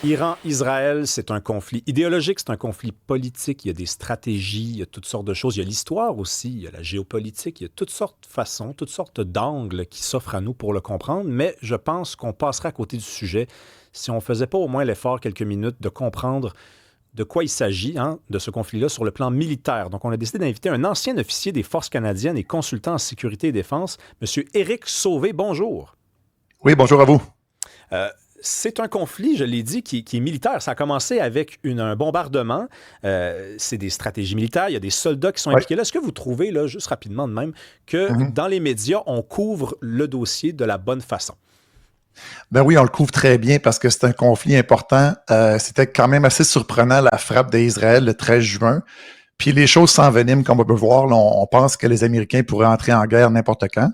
Iran-Israël, c'est un conflit idéologique, c'est un conflit politique, il y a des stratégies, il y a toutes sortes de choses, il y a l'histoire aussi, il y a la géopolitique, il y a toutes sortes de façons, toutes sortes d'angles qui s'offrent à nous pour le comprendre, mais je pense qu'on passerait à côté du sujet si on ne faisait pas au moins l'effort quelques minutes de comprendre de quoi il s'agit, de ce conflit-là sur le plan militaire. Donc, on a décidé d'inviter un ancien officier des Forces canadiennes et consultant en sécurité et défense, M. Éric Sauvé. Bonjour. Oui, bonjour à vous. Euh, c'est un conflit, je l'ai dit, qui est militaire. Ça a commencé avec un bombardement. C'est des stratégies militaires. Il y a des soldats qui sont Oui. impliqués là. Est-ce que vous trouvez, là, juste rapidement de même, que Mhm. dans les médias, on couvre le dossier de la bonne façon? Ben oui, on le couvre très bien parce que c'est un conflit important. C'était quand même assez surprenant la frappe d'Israël le 13 juin. Puis les choses s'enveniment, comme on peut voir. Là, on pense que les Américains pourraient entrer en guerre n'importe quand.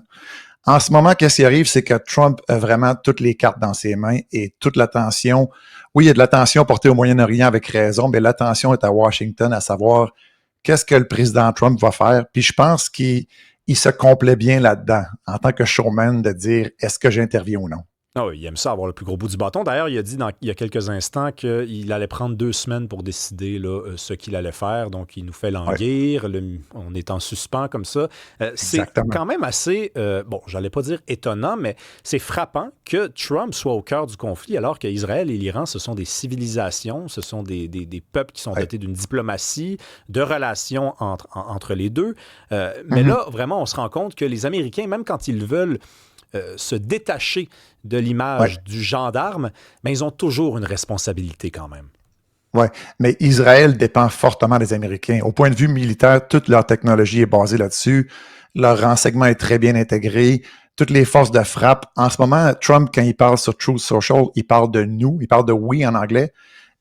En ce moment, qu'est-ce qui arrive, c'est que Trump a vraiment toutes les cartes dans ses mains et toute l'attention. Oui, il y a de l'attention portée au Moyen-Orient avec raison, mais l'attention est à Washington, à savoir qu'est-ce que le président Trump va faire. Puis je pense qu'il se complaît bien là-dedans, en tant que showman, de dire est-ce que j'interviens ou non. Ah oui, il aime ça avoir le plus gros bout du bâton. D'ailleurs, il a dit il y a quelques instants qu'il allait prendre 2 semaines pour décider là, ce qu'il allait faire. Donc, il nous fait Oui, languir. On est en suspens comme ça. C'est exactement. quand même assez, bon, j'allais pas dire étonnant, mais c'est frappant que Trump soit au cœur du conflit alors qu'Israël et l'Iran, ce sont des civilisations, ce sont des peuples qui sont Oui. dotés d'une diplomatie, de relations entre les deux. Mais Mhm. là, vraiment, on se rend compte que les Américains, même quand ils veulent se détacher de Ouais, l'image du gendarme, mais ils ont toujours une responsabilité quand même. ouais. Mais Israël dépend fortement des Américains. Au point de vue militaire, toute leur technologie est basée là-dessus. Leur renseignement est très bien intégré. Toutes les forces de frappe. En ce moment, Trump, quand il parle sur Truth Social, il parle de nous, il parle de we en anglais.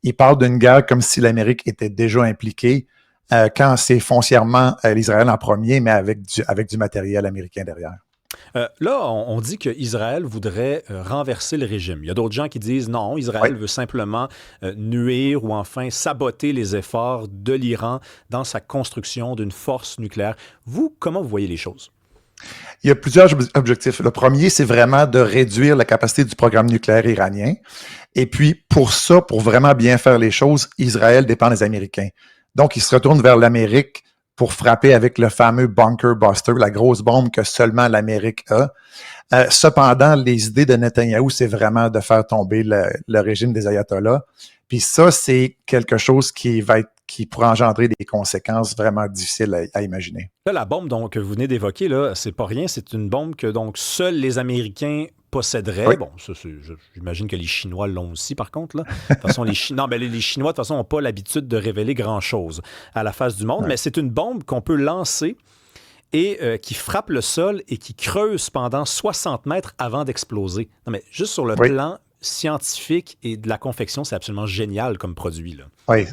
Il parle d'une guerre comme si l'Amérique était déjà impliquée, quand c'est foncièrement l'Israël en premier, mais avec du matériel américain derrière. Là, on dit qu'Israël voudrait renverser le régime. Il y a d'autres gens qui disent non, Oui. Israël veut simplement nuire ou enfin saboter les efforts de l'Iran dans sa construction d'une force nucléaire. Vous, comment vous voyez les choses? Il y a plusieurs objectifs. Le premier, c'est vraiment de réduire la capacité du programme nucléaire iranien. Et puis, pour ça, pour vraiment bien faire les choses, Israël dépend des Américains. Donc, il se retourne vers l'Amérique pour frapper avec le fameux bunker buster, la grosse bombe que seulement l'Amérique a. Cependant, les idées de Netanyahou, c'est vraiment de faire tomber le régime des ayatollahs. Puis ça, c'est quelque chose qui pourrait engendrer des conséquences vraiment difficiles à imaginer. Là, la bombe que vous venez d'évoquer, là, c'est pas rien. C'est une bombe que donc seuls les Américains posséderaient. Oui. Bon, ça, j'imagine que les Chinois l'ont aussi, par contre. Là. De toute façon, non, mais les Chinois, de toute façon, n'ont pas l'habitude de révéler grand-chose à la face du monde. Ouais. Mais c'est une bombe qu'on peut lancer et qui frappe le sol et qui creuse pendant 60 mètres avant d'exploser. Non, mais juste sur le Oui. plan scientifique et de la confection, c'est absolument génial comme produit, là. Oui.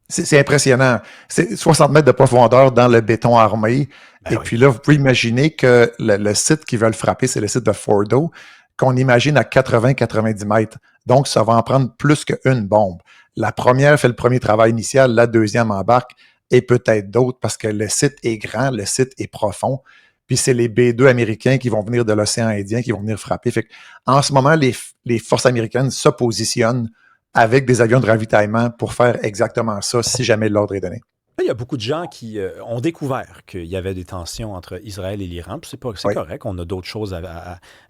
C'est impressionnant. C'est 60 mètres de profondeur dans le béton armé. Ben Et oui. puis là, vous pouvez imaginer que le site qui veulent frapper, c'est le site de Fordo, qu'on imagine à 80-90 mètres. Donc, ça va en prendre plus qu'une bombe. La première fait le premier travail initial, la deuxième embarque, et peut-être d'autres, parce que le site est grand, le site est profond. Puis c'est les B-2 américains qui vont venir de l'océan Indien, qui vont venir frapper. Fait que, en ce moment, les forces américaines se positionnent avec des avions de ravitaillement pour faire exactement ça si jamais l'ordre est donné. Là, il y a beaucoup de gens qui ont découvert qu'il y avait des tensions entre Israël et l'Iran. Puis c'est Oui. correct, on a d'autres choses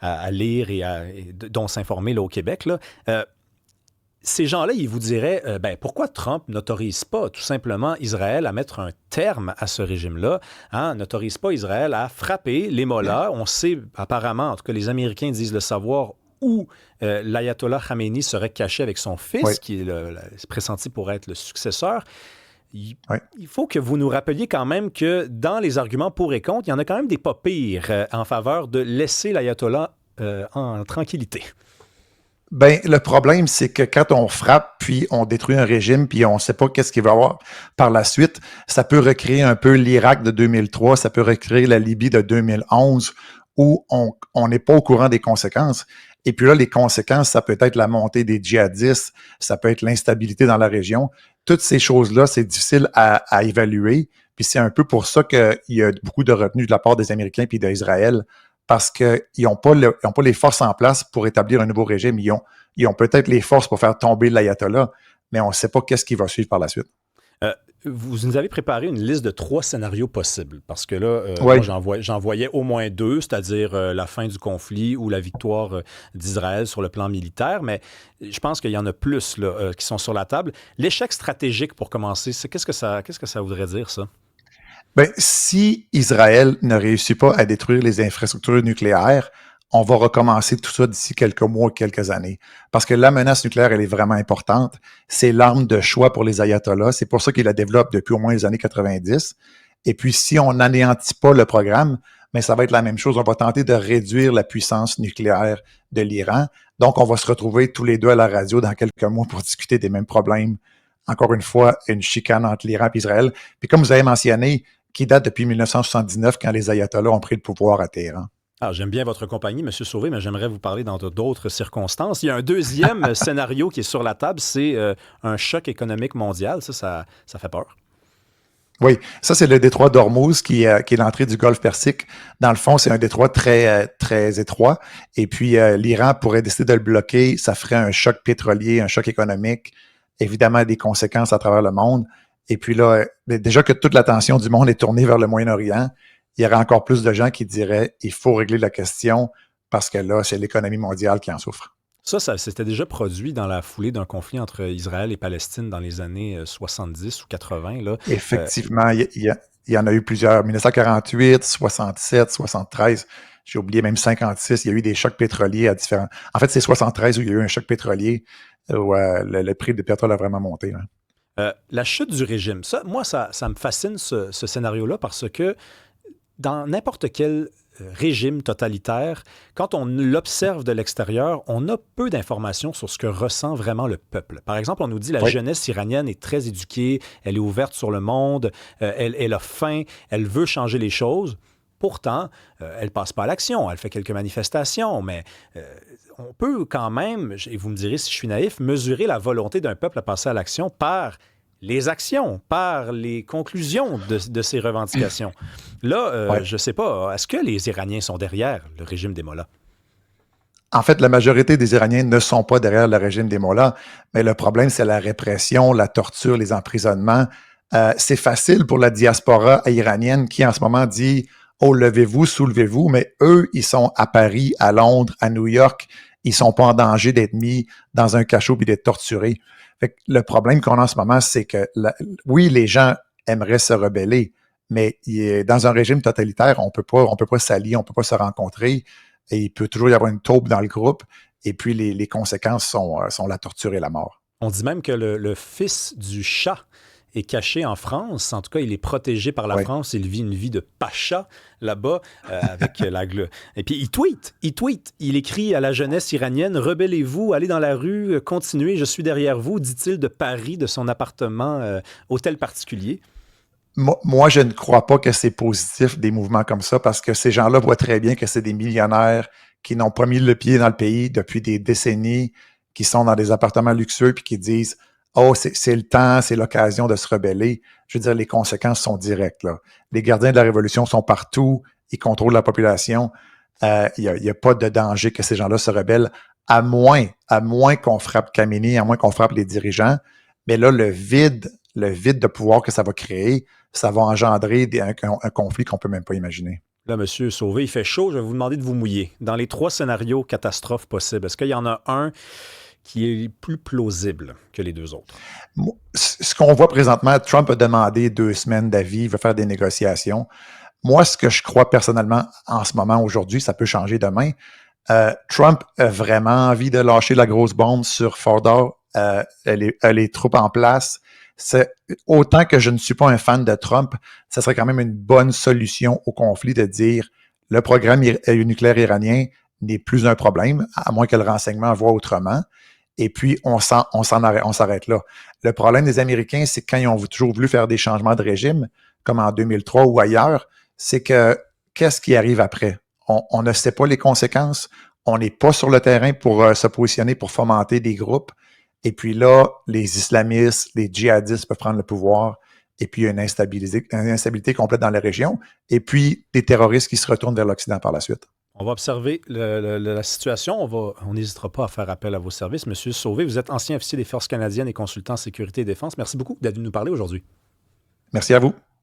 à lire dont s'informer là, au Québec. Là. Ces gens-là, ils vous diraient ben, pourquoi Trump n'autorise pas tout simplement Israël à mettre un terme à ce régime-là, n'autorise pas Israël à frapper les mollahs. On sait apparemment, en tout cas les Américains disent le savoir, où l'ayatollah Khamenei serait caché avec son Oui. fils, qui est pressenti pour être le successeur. Il, Oui. il faut que vous nous rappeliez quand même que dans les arguments pour et contre, il y en a quand même des pas pires en faveur de laisser l'ayatollah en tranquillité. Ben, le problème, c'est que quand on frappe, puis on détruit un régime, puis on ne sait pas qu'est-ce qu'il va y avoir par la suite, ça peut recréer un peu l'Irak de 2003, ça peut recréer la Libye de 2011, où on n'est pas au courant des conséquences. Et puis là, les conséquences, ça peut être la montée des djihadistes, ça peut être l'instabilité dans la région. Toutes ces choses-là, c'est difficile à évaluer. Puis c'est un peu pour ça qu'il y a beaucoup de retenue de la part des Américains puis d'Israël, parce qu'ils n'ont pas, ils ont pas les forces en place pour établir un nouveau régime. Ils ont peut-être les forces pour faire tomber l'ayatollah, mais on ne sait pas qu'est-ce qui va suivre par la suite. Vous nous avez préparé une liste de 3 scénarios possibles, parce que là, Oui, moi, j'en voyais au moins 2, c'est-à-dire la fin du conflit ou la victoire d'Israël sur le plan militaire, mais je pense qu'il y en a plus là, qui sont sur la table. L'échec stratégique, pour commencer, qu'est-ce que ça voudrait dire, ça? ben, si Israël ne réussit pas à détruire les infrastructures nucléaires, on va recommencer tout ça d'ici quelques mois, quelques années. Parce que la menace nucléaire, elle est vraiment importante. C'est l'arme de choix pour les ayatollahs. C'est pour ça qu'ils la développent depuis au moins les années 90. Et puis, si on n'anéantit pas le programme, mais ça va être la même chose. On va tenter de réduire la puissance nucléaire de l'Iran. Donc, on va se retrouver tous les deux à la radio dans quelques mois pour discuter des mêmes problèmes. Encore une fois, une chicane entre l'Iran et Israël. Puis comme vous avez mentionné, qui date depuis 1979 quand les ayatollahs ont pris le pouvoir à Téhéran. Alors, j'aime bien votre compagnie, M. Sauvé, mais j'aimerais vous parler dans d'autres circonstances. Il y a un deuxième scénario qui est sur la table, c'est un choc économique mondial. Ça fait peur. Oui, ça c'est le détroit d'Ormuz qui est l'entrée du Golfe Persique. Dans le fond, c'est un détroit très étroit. Et puis l'Iran pourrait décider de le bloquer. Ça ferait un choc pétrolier, un choc économique, évidemment des conséquences à travers le monde. Et puis là, déjà que toute l'attention du monde est tournée vers le Moyen-Orient, il y aurait encore plus de gens qui diraient il faut régler la question parce que là, c'est l'économie mondiale qui en souffre. Ça s'était déjà produit dans la foulée d'un conflit entre Israël et Palestine dans les années 70 ou 80. Là. Euh, Effectivement, il y en a eu plusieurs. 1948, 67, 73, j'ai oublié même 56, il y a eu des chocs pétroliers à différents. En fait, c'est 73 où il y a eu un choc pétrolier où le prix du pétrole a vraiment monté. Là. la chute du régime, ça me fascine ce scénario-là parce que dans n'importe quel régime totalitaire, quand on l'observe de l'extérieur, on a peu d'informations sur ce que ressent vraiment le peuple. Par exemple, on nous dit que la Oui. jeunesse iranienne est très éduquée, elle est ouverte sur le monde, elle a faim, elle veut changer les choses. Pourtant, elle ne passe pas à l'action, elle fait quelques manifestations, mais on peut quand même, et vous me direz si je suis naïf, mesurer la volonté d'un peuple à passer à l'action par les actions, par les conclusions de ces revendications. Là, Ouais. je ne sais pas, est-ce que les Iraniens sont derrière le régime des Mollahs? En fait, la majorité des Iraniens ne sont pas derrière le régime des Mollahs, mais le problème, c'est la répression, la torture, les emprisonnements. C'est facile pour la diaspora iranienne qui, en ce moment, dit « Oh, levez-vous, soulevez-vous », mais eux, ils sont à Paris, à Londres, à New York. Ils sont pas en danger d'être mis dans un cachot puis d'être torturés. Fait que le problème qu'on a en ce moment, c'est que, oui, les gens aimeraient se rebeller, mais dans un régime totalitaire, on peut pas s'allier, on peut pas se rencontrer. Et il peut toujours y avoir une taupe dans le groupe. Et puis, les conséquences sont la torture et la mort. On dit même que le fils du chat est caché en France. En tout cas, il est protégé par la Oui. France. Il vit une vie de pacha là-bas avec Et puis, il tweet. Il écrit à la jeunesse iranienne, « Rebellez-vous, allez dans la rue, continuez, je suis derrière vous », dit-il de Paris, de son appartement, hôtel particulier. Moi, je ne crois pas que c'est positif des mouvements comme ça parce que ces gens-là voient très bien que c'est des millionnaires qui n'ont pas mis le pied dans le pays depuis des décennies, qui sont dans des appartements luxueux puis qui disent oh, c'est le temps, c'est l'occasion de se rebeller. Je veux dire, les conséquences sont directes. Là. Les gardiens de la révolution sont partout, ils contrôlent la population. Il n'y a pas de danger que ces gens-là se rebellent, à moins qu'on frappe Khamenei, à moins qu'on frappe les dirigeants. Mais là, le vide de pouvoir que ça va créer, ça va engendrer un conflit qu'on peut même pas imaginer. Là, Monsieur Sauvé, il fait chaud. Je vais vous demander de vous mouiller. Dans les 3 scénarios catastrophes possibles, est-ce qu'il y en a un qui est plus plausible que les 2 autres? Ce qu'on voit présentement, Trump a demandé 2 semaines d'avis, il veut faire des négociations. Moi, ce que je crois personnellement en ce moment, aujourd'hui, ça peut changer demain. Trump a vraiment envie de lâcher la grosse bombe sur Fordor, les troupes en place. Autant que je ne suis pas un fan de Trump, ça serait quand même une bonne solution au conflit de dire le programme nucléaire iranien n'est plus un problème, à moins que le renseignement voit autrement. Et puis, on s'arrête là. Le problème des Américains, c'est que quand ils ont toujours voulu faire des changements de régime, comme en 2003 ou ailleurs, c'est que qu'est-ce qui arrive après? On ne sait pas les conséquences. On n'est pas sur le terrain pour se positionner pour fomenter des groupes. Et puis là, les islamistes, les djihadistes peuvent prendre le pouvoir. Et puis, il y a une instabilité complète dans la région. Et puis, des terroristes qui se retournent vers l'Occident par la suite. On va observer la situation. On n'hésitera pas à faire appel à vos services. Monsieur Sauvé, vous êtes ancien officier des Forces canadiennes et consultant en sécurité et défense. Merci beaucoup d'être venu nous parler aujourd'hui. Merci à vous.